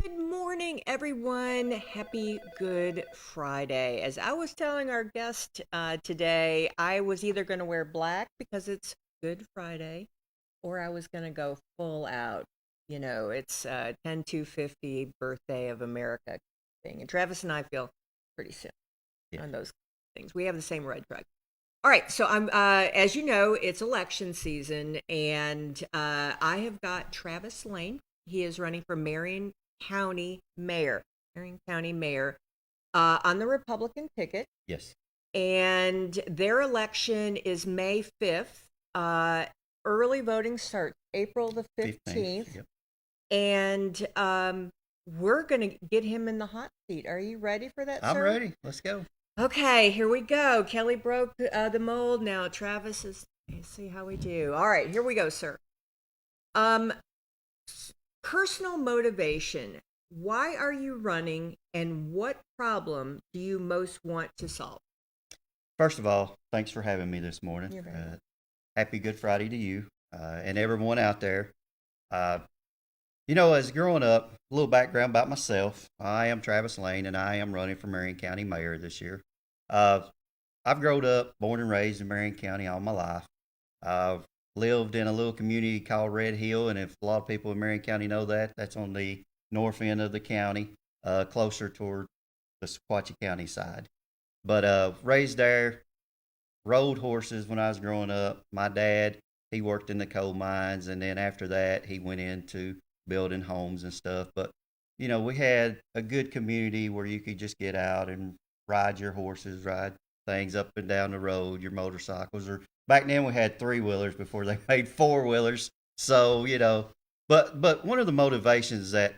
Good morning, everyone. Happy Good Friday. As I was telling our guest today, I was either going to wear black because it's Good Friday, or I was going to go full out. You know, it's 10/250 birthday of America thing. And Travis and I feel pretty similar Yeah. on those things. We have the same red truck. All right, so as you know, it's election season, and I have got Travis Layne. He is running for County Mayor, Marion County Mayor, on the Republican ticket, Yes. and their election is May 5th. Early voting starts April the 15th. 15th, Yep. and we're going to get him in the hot seat. Are you ready for that, I'm sir? ready. Let's go. Okay, here we go. Kelly broke the mold. Now Travis is. Let's see how we do. All right, here we go, sir. Um, Personal motivation. Why are you running, and what problem do you most want to solve? First of all, thanks for having me this morning. You're very welcome. Happy Good Friday to you and everyone out there. Uh, as growing up, a little background about myself. I am Travis Layne, and I am running for Marion County Mayor this year. Uh, I've grown up, born and raised in Marion County all my life. I've lived in a little community called Red Hill, and if a lot of people in Marion County know that, that's on the north end of the county, closer toward the Sequatchie County side. But raised there, rode horses when I was growing up. My dad, he worked in the coal mines, and then after that, he went into building homes and stuff. But we had a good community where you could just get out and ride your horses, ride things up and down the road, your motorcycles. Or back then, we had three wheelers before they made four wheelers. So but one of the motivations that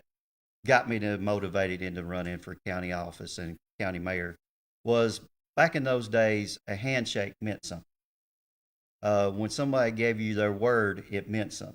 got me to motivated into running for county office and county mayor was back in those days, a handshake meant something. When somebody gave you their word, it meant something.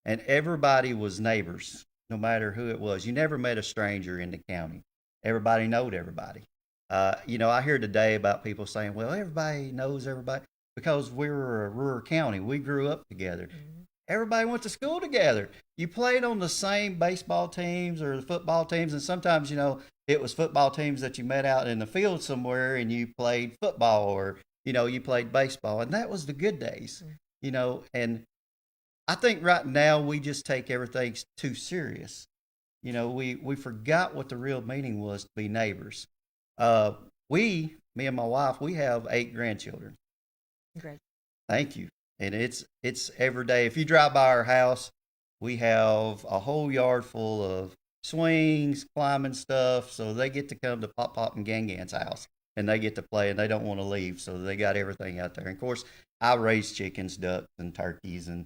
And everybody was neighbors, no matter who it was. You never met a stranger in the county. Everybody knowed everybody. I hear today about people saying, well, everybody knows everybody because we were a rural county. We grew up together. Mhm. Everybody went to school together. You played on the same baseball teams or the football teams, and sometimes it was football teams that you met out in the field somewhere, and you played football or you played baseball, and that was the good days. And I think right now we just take everything too serious. We forgot what the real meaning was to be neighbors. Uh, me and my wife, we have 8 grandchildren. Great. Thank you. And it's every day. If you drive by our house, we have a whole yard full of swings, climbing stuff. So they get to come to Pop Pop and Gang Gang's house and they get to play and they don't want to leave. So they got everything out there. And of course, I raise chickens, ducks, and turkeys, and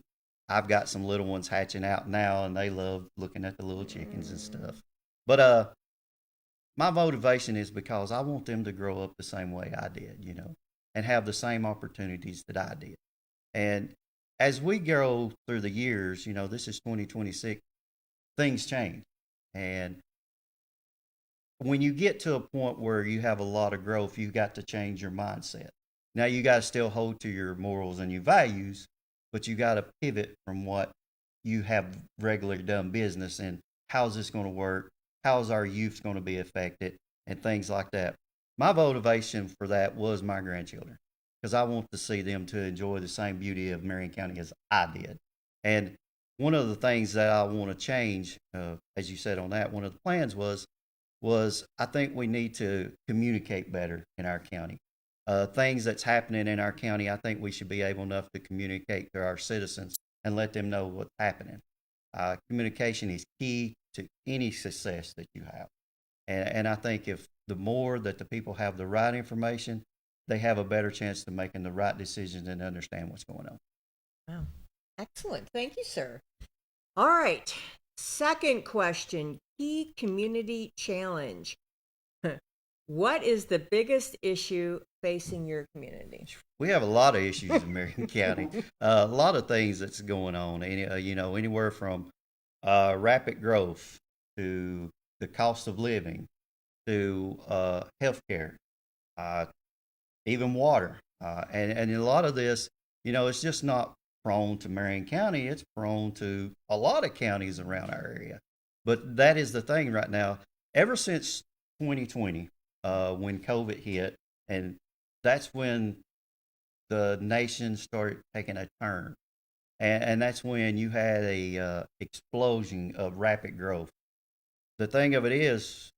I've got some little ones hatching out now, and they love looking at the little chickens and stuff. But my motivation is because I want them to grow up the same way I did, and have the same opportunities that I did. And as we grow through the years, this is 2026, things change. And when you get to a point where you have a lot of growth, you got to change your mindset. Now you got to still hold to your morals and your values, but you got to pivot from what you have regularly done business and how's this going to work? How's our youth going to be affected? And things like that. My motivation for that was my grandchildren because I want to see them to enjoy the same beauty of Marion County as I did. And one of the things that I want to change, as you said on that, one of the plans was I think we need to communicate better in our county. Things that's happening in our county, I think we should be able enough to communicate to our citizens and let them know what's happening. Communication is key to any success that you have. And I think if the more that the people have the right information, they have a better chance of making the right decisions and understand what's going on. Wow. Excellent. Thank you, sir. All right. Second question, key community challenge. What is the biggest issue facing your community? We have a lot of issues in Marion County. A lot of things that's going on. Anywhere from rapid growth to the cost of living to healthcare, uh, even water, and a lot of this, it's just not prone to Marion County. It's prone to a lot of counties around our area. But that is the thing right now. Ever since 2020, when COVID hit, and that's when the nation started taking a turn, and that's when you had a explosion of rapid growth. The thing of it is,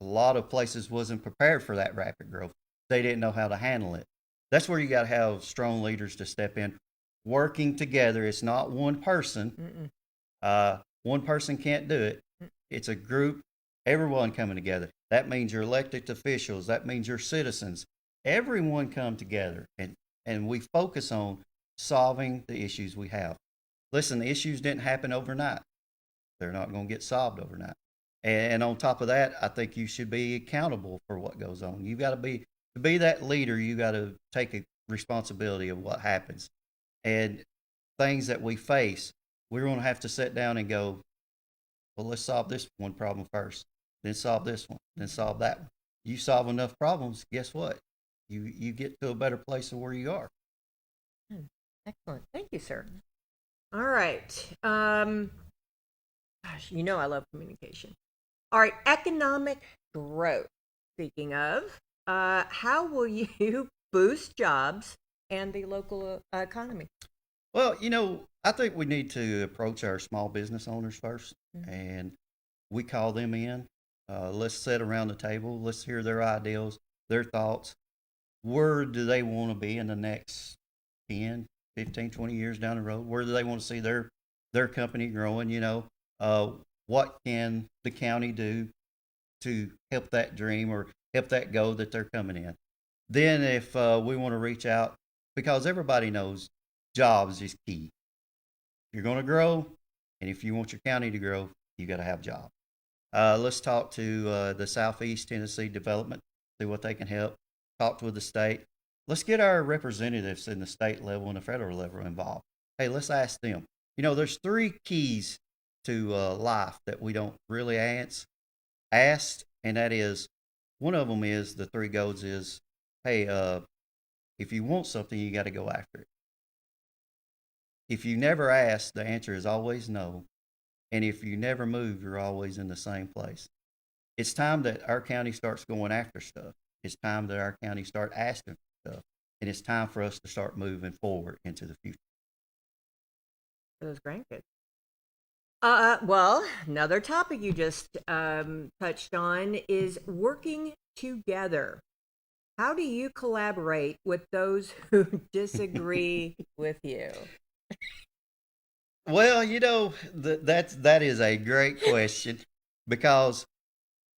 a lot of places wasn't prepared for that rapid growth. They didn't know how to handle it. That's where you got to have strong leaders to step in, working together. It's not one person. Mm-mm. One person can't do it. It's a group, everyone coming together. That means your elected officials. That means your citizens. Everyone come together, and we focus on solving the issues we have. Listen, the issues didn't happen overnight. They're not going to get solved overnight. And on top of that, I think you should be accountable for what goes on. You got to be that leader. You got to take a responsibility of what happens and things that we face. We're going to have to sit down and go, well, let's solve this one problem first, then solve this one, then solve that one. You solve enough problems, guess what? You get to a better place of where you are. Excellent. Thank you, sir. All right. Gosh, you know I love communication. All right, economic growth. Speaking of, how will you boost jobs and the local economy? Well, I think we need to approach our small business owners 1st, Mhm. and we call them in. Let's sit around the table. Let's hear their ideals, their thoughts. Where do they want to be in the next 10, 15, 20 years down the road? Where do they want to see their company growing? What can the county do to help that dream or help that goal that they're coming in? Then, if we want to reach out, because everybody knows jobs is key. If you're going to grow, and if you want your county to grow, you got to have jobs. Let's talk to the Southeast Tennessee Development, see what they can help. Talk with the state. Let's get our representatives in the state level and the federal level involved. Hey, let's ask them. There's three keys to life that we don't really asked, and that is one of them is the three goals is, hey, if you want something, you got to go after it. If you never ask, the answer is always no. And if you never move, you're always in the same place. It's time that our county starts going after stuff. It's time that our county start asking for stuff. And it's time for us to start moving forward into the future. For those grandkids. Well, another topic you just touched on is working together. How do you collaborate with those who disagree with you? Well, that is a great question because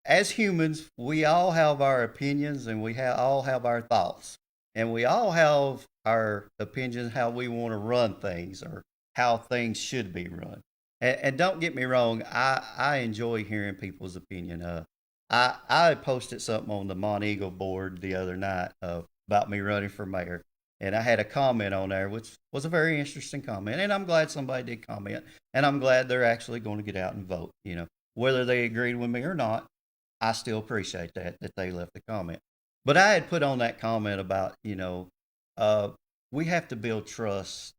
as humans, we all have our opinions and all have our thoughts. And we all have our opinions how we want to run things or how things should be run. And don't get me wrong, I enjoy hearing people's opinion. I posted something on the Mont Eagle board the other night about me running for mayor. And I had a comment on there, which was a very interesting comment. And I'm glad somebody did comment. And I'm glad they're actually going to get out and vote. Whether they agreed with me or not, I still appreciate that they left the comment. But I had put on that comment about, uh, we have to build trust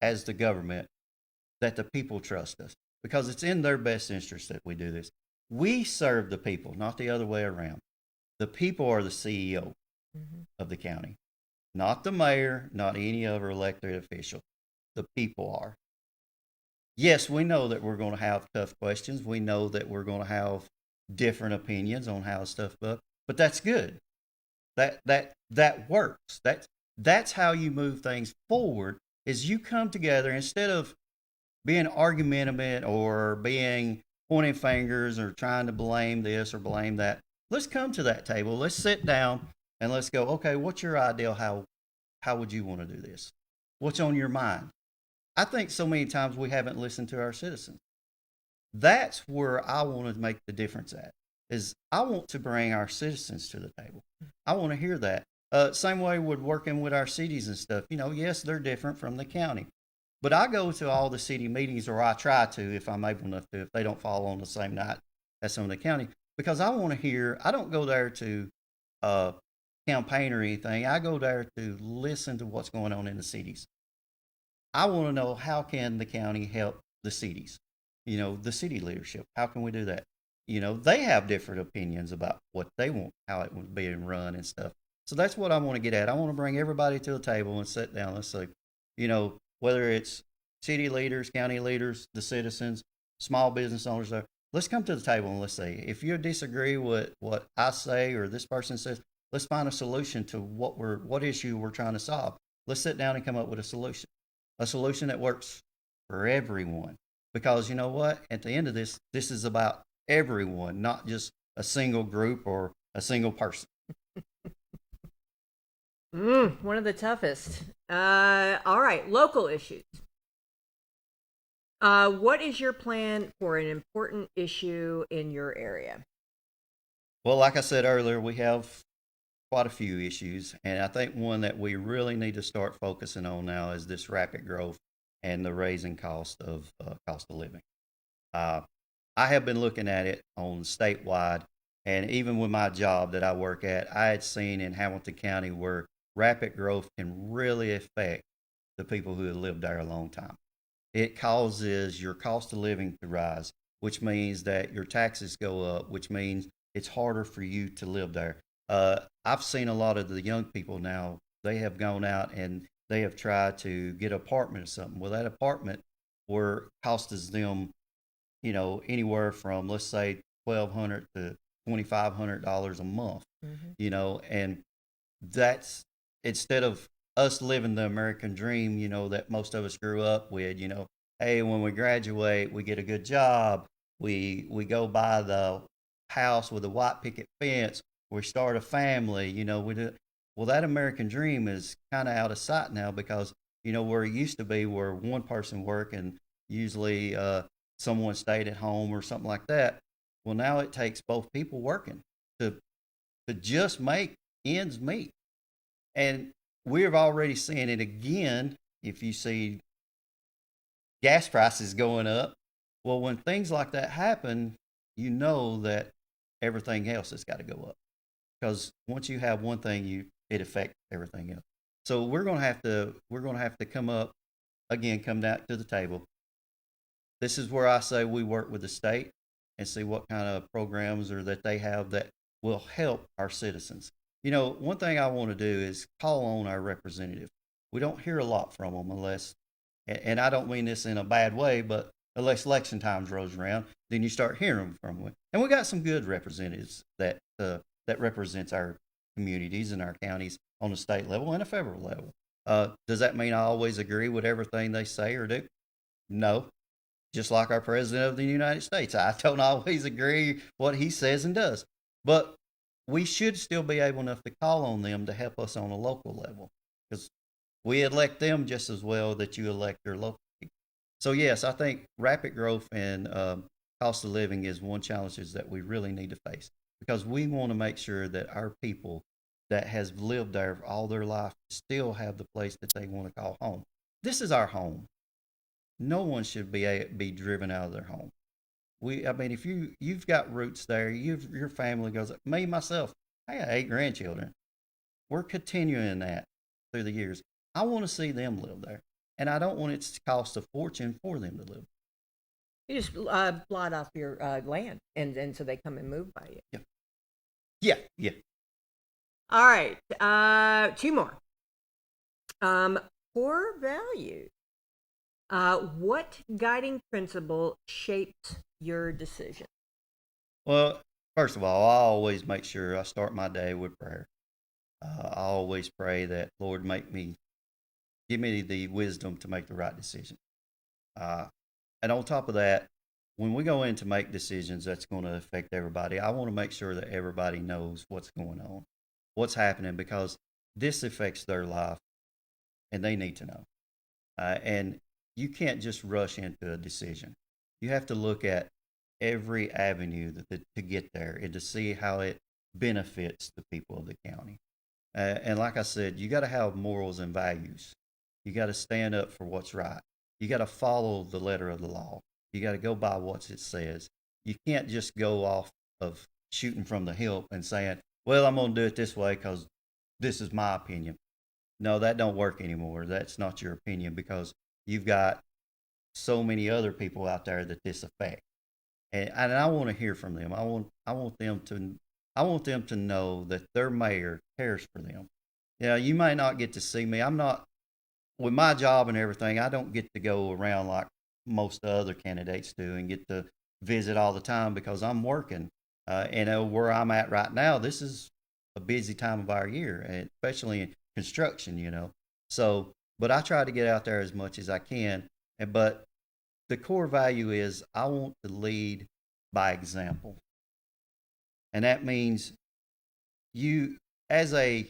as the government that the people trust us because it's in their best interest that we do this. We serve the people, not the other way around. The people are the CEO of the county, not the mayor, not any other elected official. The people are. Yes, we know that we're going to have tough questions. We know that we're going to have different opinions on how stuff up, but that's good. That works. That's how you move things forward. Is you come together instead of being argumentative or being pointing fingers or trying to blame this or blame that. Let's come to that table. Let's sit down and let's go. Okay, what's your ideal? How would you want to do this? What's on your mind? I think so many times we haven't listened to our citizens. That's where I want to make the difference at. Is I want to bring our citizens to the table. I want to hear that. Same way with working with our cities and stuff. Yes, they're different from the county. But I go to all the city meetings, or I try to if I'm able enough to, if they don't fall on the same night as some of the county, because I want to hear, I don't go there to uh, campaign or anything. I go there to listen to what's going on in the cities. I want to know how can the county help the cities? the city leadership. How can we do that? They have different opinions about what they want, how it was being run and stuff. So that's what I want to get at. I want to bring everybody to the table and sit down. Let's say, whether it's city leaders, county leaders, the citizens, small business owners, let's come to the table and let's say, if you disagree with what I say or this person says, let's find a solution to what issue we're trying to solve. Let's sit down and come up with a solution that works for everyone. Because you know what? At the end of this is about everyone, not just a single group or a single person. One of the toughest. All right, local issues. What is your plan for an important issue in your area? Well, like I said earlier, we have quite a few issues, and I think one that we really need to start focusing on now is this rapid growth and the raising cost of living. Uh, I have been looking at it on statewide, and even with my job that I work at, I had seen in Hamilton County where rapid growth can really affect the people who have lived there a long time. It causes your cost of living to rise, which means that your taxes go up, which means it's harder for you to live there. I've seen a lot of the young people now, they have gone out and they have tried to get an apartment or something. Well, that apartment where costs them, anywhere from, let's say, $1,200 to $2,500 a month, and that's instead of us living the American dream, that most of us grew up with, hey, when we graduate, we get a good job, we go buy the house with a white picket fence, we start a family, we do. Well, that American dream is kind of out of sight now because, where it used to be where one person worked and usually someone stayed at home or something like that. Well, now it takes both people working to just make ends meet. And we're already seeing it again. If you see gas prices going up, well, when things like that happen, you know that everything else has got to go up because once you have one thing, it affects everything else. So we're gonna have to come down to the table. This is where I say we work with the state and see what kind of programs or that they have that will help our citizens. One thing I want to do is call on our representative. We don't hear a lot from them unless, and I don't mean this in a bad way, but unless election times rolls around, then you start hearing from them. And we got some good representatives that represents our communities and our counties on the state level and a federal level. Does that mean I always agree with everything they say or do? No. Just like our president of the United States, I don't always agree what he says and does. But we should still be able enough to call on them to help us on a local level because we elect them just as well that you elect your local people. So yes, I think rapid growth and cost of living is one challenges that we really need to face because we want to make sure that our people that has lived there all their life still have the place that they want to call home. This is our home. No one should be driven out of their home. I mean, if you've got roots there, your family goes. Me myself, I got 8 grandchildren. We're continuing that through the years. I want to see them live there, and I don't want it to cost a fortune for them to live. You just blot off your land, and so they come and move by you. Yeah, yeah, yeah. All right, two more. Core values. What guiding principle shapes your decision? Well, first of all, I always make sure I start my day with prayer. I always pray that Lord give me the wisdom to make the right decision. Uh, and on top of that, when we go in to make decisions that's going to affect everybody, I want to make sure that everybody knows what's going on, what's happening, because this affects their life and they need to know. And you can't just rush into a decision. You have to look at every avenue to get there and to see how it benefits the people of the county. And like I said, you got to have morals and values. You got to stand up for what's right. You got to follow the letter of the law. You got to go by what it says. You can't just go off of shooting from the hip and saying, well, I'm going to do it this way because this is my opinion. No, that don't work anymore. That's not your opinion because you've got so many other people out there that this affects. And I want to hear from them. I want them to know that their mayor cares for them. You might not get to see me. I'm not with my job and everything. I don't get to go around like most other candidates do and get to visit all the time because I'm working. And where I'm at right now, this is a busy time of our year, and especially in construction. So, but I try to get out there as much as I can. But the core value is I want to lead by example. And that means you, as a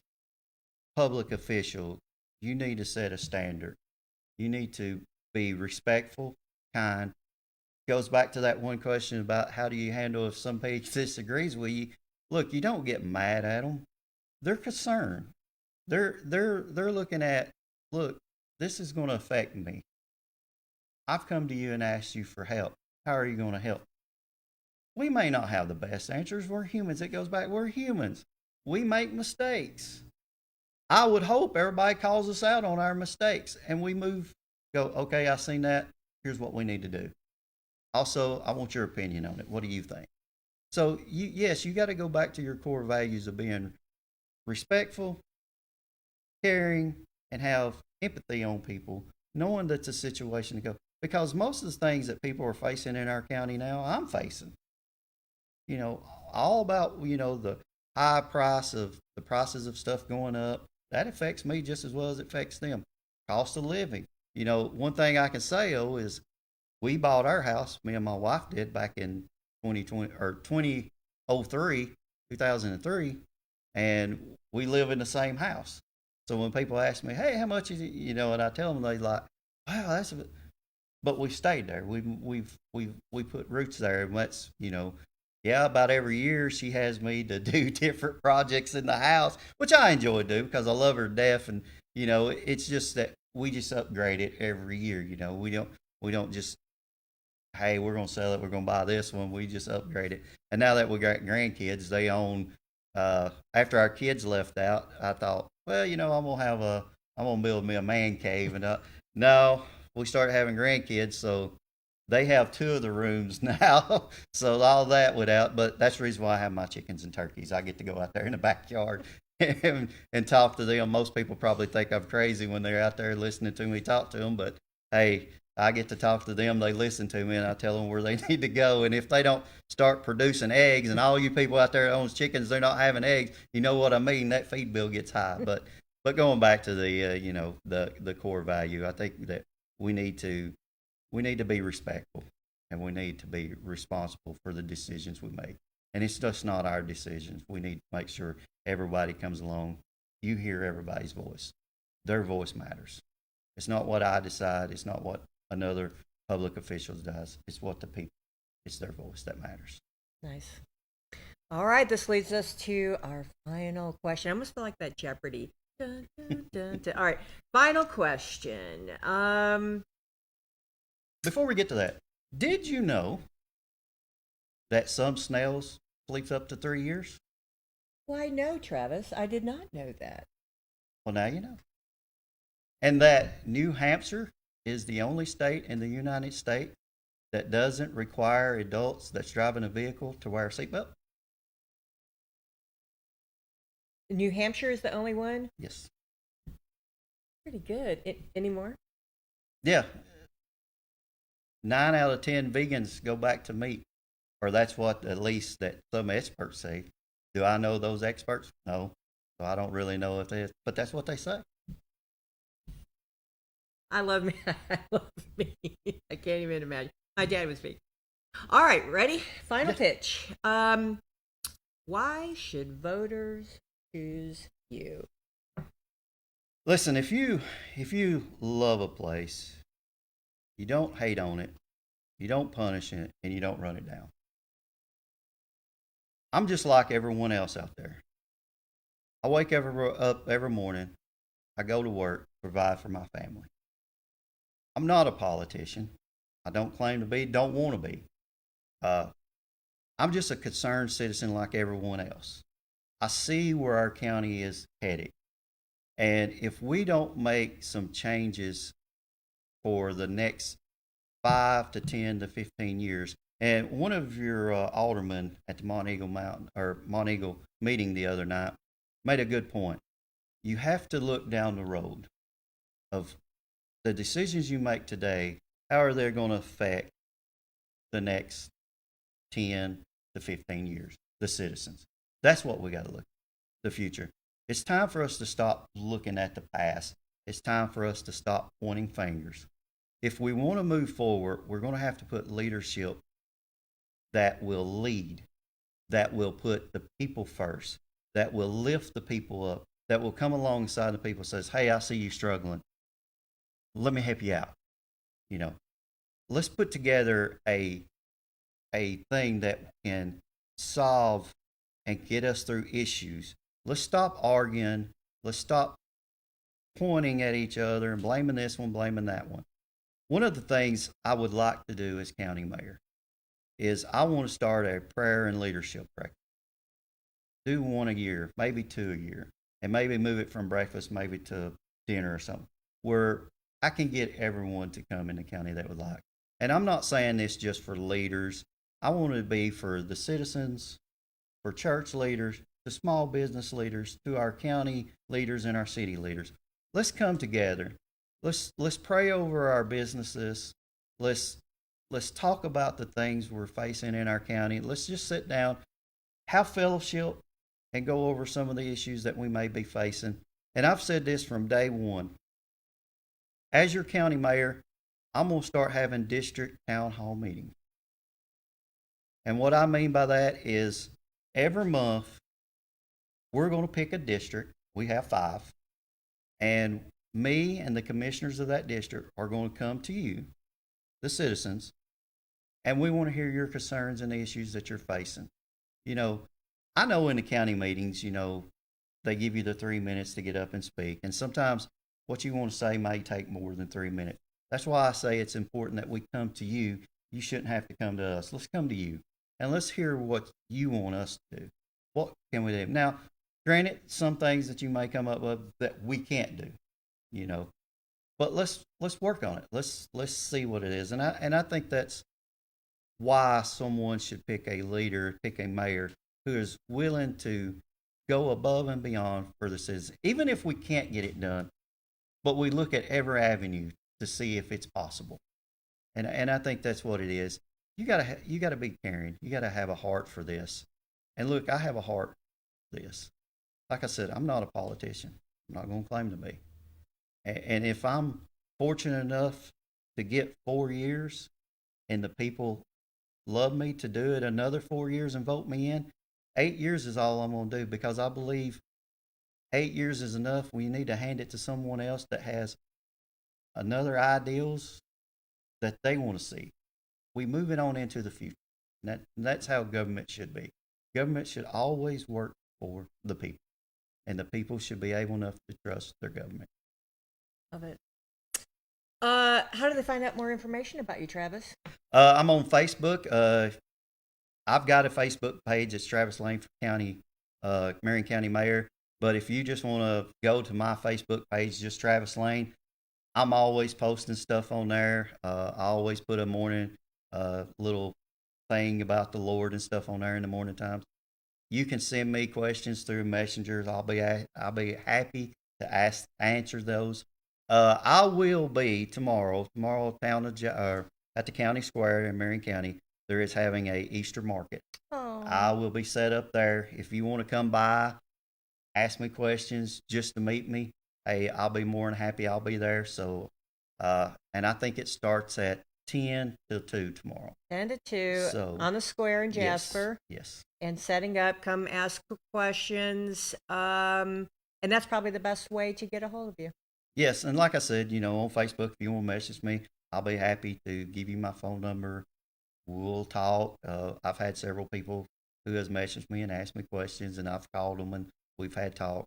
public official, you need to set a standard. You need to be respectful, kind. Goes back to that one question about how do you handle if somebody disagrees with you. Look, you don't get mad at them. They're concerned. They're looking at, look, this is going to affect me. I've come to you and asked you for help. How are you going to help? We may not have the best answers. We're humans. It goes back, we're humans. We make mistakes. I would hope everybody calls us out on our mistakes and we go, okay, I seen that. Here's what we need to do. Also, I want your opinion on it. What do you think? So, yes, you got to go back to your core values of being respectful, caring, and have empathy on people, knowing that's a situation to go. Because most of the things that people are facing in our county now, I'm facing. All about, the high the prices of stuff going up. That affects me just as well as it affects them. Cost of living. One thing I can say, is we bought our house, me and my wife did, back in 2020 or 2003, 2003, and we live in the same house. So when people ask me, hey, how much is it, and I tell them, they like, wow, that's a bit. But we stayed there. We put roots there, and that's, yeah, about every year she has me to do different projects in the house, which I enjoy to do because I love her to death. And it's just that we just upgrade it every year. We don't just, hey, we're gonna sell it, we're gonna buy this one. We just upgrade it. And now that we got grandkids, they own. After our kids left out, I thought, well, I'm gonna build me a man cave, and no, we started having grandkids, so they have two of the rooms now, so all that went out. But that's the reason why I have my chickens and turkeys. I get to go out there in the backyard and talk to them. Most people probably think I'm crazy when they're out there listening to me talk to them, but hey, I get to talk to them. They listen to me, and I tell them where they need to go. And if they don't start producing eggs, and all you people out there that owns chickens, they're not having eggs, you know what I mean? That feed bill gets high. But going back to the core value, I think that we need to be respectful, and we need to be responsible for the decisions we make. And it's just not our decisions. We need to make sure everybody comes along. You hear everybody's voice. Their voice matters. It's not what I decide. It's not what another public official does. It's what the people, it's their voice that matters. Nice. All right, this leads us to our final question. I almost feel like that Jeopardy. Dun, dun, dun, dun. All right, final question. Before we get to that, did you know that some snails sleep up to 3 years? Why, no, Travis. I did not know that. Well, now you know. And that New Hampshire is the only state in the United States that doesn't require adults that's driving a vehicle to wear a seatbelt? New Hampshire is the only one? Yes. Pretty good. Any more? Yeah. 9 out of 10 vegans go back to meat, or that's what at least that some experts say. Do I know those experts? No. So I don't really know if they, but that's what they say. I love me. I love me. I can't even imagine. My dad was vegan. All right, ready? Final pitch. Why should voters choose you? Listen, if you love a place, you don't hate on it, you don't punish it, and you don't run it down. I'm just like everyone else out there. I wake up every morning. I go to work, provide for my family. I'm not a politician. I don't claim to be, don't want to be. I'm just a concerned citizen like everyone else. I see where our county is headed. And if we don't make some changes for the next 5 to 10 to 15 years. And one of your aldermen at the Mont Eagle meeting the other night made a good point. You have to look down the road of the decisions you make today. How are they going to affect the next 10 to 15 years? The citizens. That's what we got to look at, the future. It's time for us to stop looking at the past. It's time for us to stop pointing fingers. If we want to move forward, we're going to have to put leadership that will lead, that will put the people first, that will lift the people up, that will come alongside the people and says, hey, I see you struggling. Let me help you out. You know, let's put together a thing that can solve and get us through issues. Let's stop arguing. Let's stop pointing at each other and blaming this one, blaming that one. One of the things I would like to do as county mayor is I want to start a prayer and leadership practice. Do one a year, maybe two a year, and maybe move it from breakfast maybe to dinner or something, where I can get everyone to come in the county that would like. And I'm not saying this just for leaders. I want it to be for the citizens, for church leaders, to small business leaders, to our county leaders and our city leaders. Let's come together. Let's pray over our businesses. Let's talk about the things we're facing in our county. Let's just sit down, have fellowship, and go over some of the issues that we may be facing. And I've said this from day one. As your county mayor, I'm going to start having district town hall meetings. And what I mean by that is every month, we're going to pick a district. We have 5. And me and the commissioners of that district are going to come to you, the citizens, and we want to hear your concerns and the issues that you're facing. You know, I know in the county meetings, you know, they give you the 3 minutes to get up and speak. And sometimes what you want to say may take more than 3 minutes. That's why I say it's important that we come to you. You shouldn't have to come to us. Let's come to you. And let's hear what you want us to do. What can we do? Now, granted, some things that you may come up with that we can't do, you know, but let's work on it. Let's see what it is. And I think that's why someone should pick a leader, pick a mayor who is willing to go above and beyond for the citizens, even if we can't get it done. But we look at every avenue to see if it's possible. And I think that's what it is. You gotta be caring. You gotta have a heart for this. And look, I have a heart for this. Like I said, I'm not a politician. I'm not going to claim to be. And if I'm fortunate enough to get 4 years and the people love me to do it another 4 years and vote me in, 8 years is all I'm going to do, because I believe 8 years is enough. We need to hand it to someone else that has another ideals that they want to see. We move it on into the future. And that's how government should be. Government should always work for the people, and the people should be able enough to trust their government. Love it. How do they find out more information about you, Travis? I'm on Facebook. I've got a Facebook page. It's Travis Layne for County, Marion County Mayor. But if you just want to go to my Facebook page, just Travis Layne, I'm always posting stuff on there. I always put a morning little thing about the Lord and stuff on there in the morning times. You can send me questions through messengers. I'll be happy to answer those. I will be tomorrow at the county square in Marion County. There is having a Easter market. Oh. I will be set up there. If you want to come by, ask me questions just to meet me, hey, I'll be more than happy. I'll be there. So, and I think it starts at 10 till 2 tomorrow. 10 to 2 so, on the square in Jasper. Yes. And setting up, come ask questions. And that's probably the best way to get a hold of you. Yes. And like I said, you know, on Facebook, if you want to message me, I'll be happy to give you my phone number. We'll talk. I've had several people who has messaged me and asked me questions, and I've called them and we've had talk.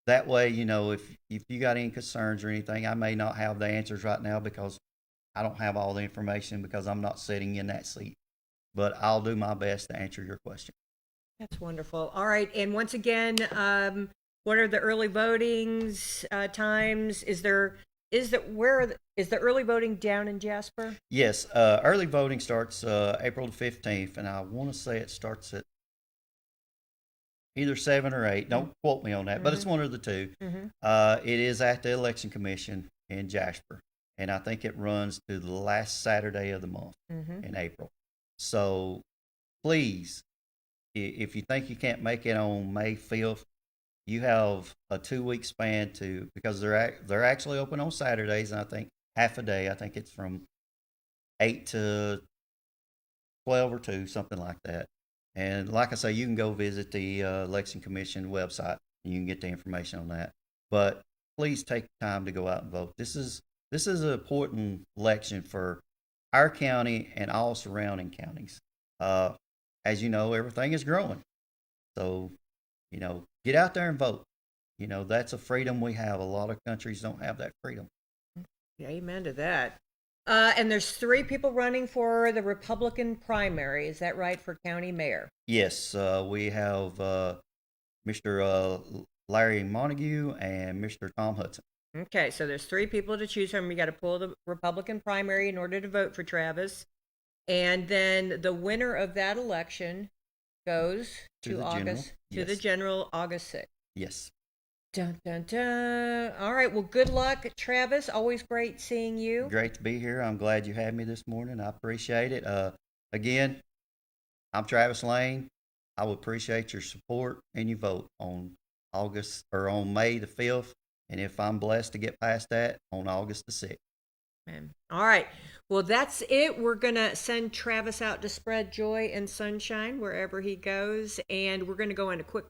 That way, you know, if you got any concerns or anything, I may not have the answers right now because I don't have all the information because I'm not sitting in that seat. But I'll do my best to answer your question. That's wonderful. All right. And once again, what are the early votings times? Is there Is the early voting down in Jasper? Yes, early voting starts April the 15th, and I want to say it starts at either 7 or 8. Don't quote me on that, but it's Mm-hmm. one of the two. Mm-hmm. It is at the Election Commission in Jasper, and I think it runs to the last Saturday of the month Mm-hmm. in April. So please, if you think you can't make it on May 5th, you have a 2 week span to, because they're actually open on Saturdays, and I think half a day. I think it's from 8 to 12 or 2, something like that. And like I say, you can go visit the Election Commission website and you can get the information on that. But please take time to go out and vote. This is an important election for our county and all surrounding counties. Uh, as you know, everything is growing, so get out there and vote. That's a freedom we have. A lot of countries don't have that freedom. Yeah, amen to that. And there's three people running for the Republican primary. Is that right, for county mayor? Yes, we have Mr. Larry Montague and Mr. Tom Hudson. Okay, so there's three people to choose from. You got to pull the Republican primary in order to vote for Travis. And then the winner of that election goes To to the general, August, to the yes, general August 6th. yes. Dun, dun, dun. All right, well, good luck, Travis. Always great seeing you. Great to be here. I'm glad you had me this morning. I appreciate it. Again, I'm Travis Layne. I would appreciate your support and your vote on August or on May the 5th. And if I'm blessed to get past that, on August the 6th. Man. All right. Well, that's it. We're going to send Travis out to spread joy and sunshine wherever he goes. And we're going to go on a quick